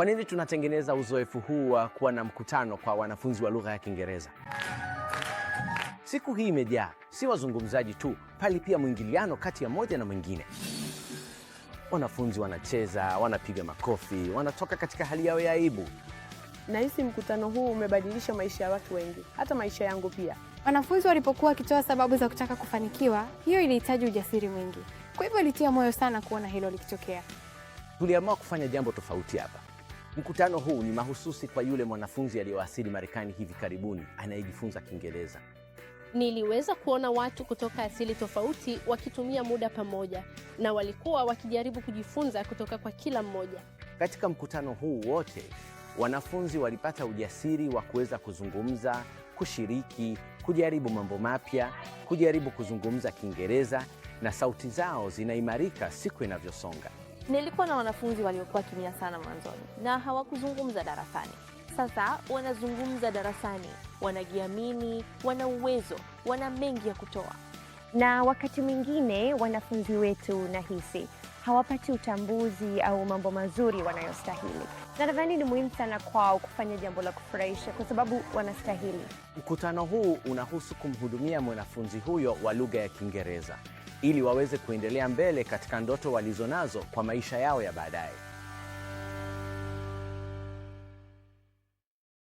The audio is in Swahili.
Kwa nini tunatengeneza uzoefu huu wa kuwa na mkutano kwa wanafunzi wa lugha ya Kiingereza? Siku hii imejaa si wazungumzaji tu, bali pia mwingiliano kati ya mmoja na mwingine. Wanafunzi wanacheza, wanapiga makofi, wanatoka katika hali yao ya aibu. Nahisi mkutano huu umebadilisha maisha ya watu wengi, hata maisha yangu pia. Wanafunzi walipokuwa wakitoa sababu za kutaka kufanikiwa, hiyo ilihitaji ujasiri mwingi. Kwa hivyo ilitia moyo sana kuona hilo likitokea. Tuliamua kufanya jambo tofauti hapa. Mkutano huu ni mahususi kwa yule mwanafunzi aliyewasili Marekani hivi karibuni anayejifunza Kiingereza. Niliweza kuona watu kutoka asili tofauti wakitumia muda pamoja, na walikuwa wakijaribu kujifunza kutoka kwa kila mmoja. Katika mkutano huu wote, wanafunzi walipata ujasiri wa kuweza kuzungumza, kushiriki, kujaribu mambo mapya, kujaribu kuzungumza Kiingereza, na sauti zao zinaimarika siku inavyosonga. Nilikuwa na wanafunzi waliokuwa kimya sana mwanzoni na hawakuzungumza darasani. Sasa wanazungumza darasani, wanajiamini, wana uwezo, wana mengi ya kutoa. Na wakati mwingine wanafunzi wetu nahisi hawapati utambuzi au mambo mazuri wanayostahili. Na nadhani ni muhimu sana kwao kufanya jambo la kufurahisha kwa sababu wanastahili. Mkutano huu unahusu kumhudumia mwanafunzi huyo wa lugha ya Kiingereza ili waweze kuendelea mbele katika ndoto walizonazo kwa maisha yao ya baadaye.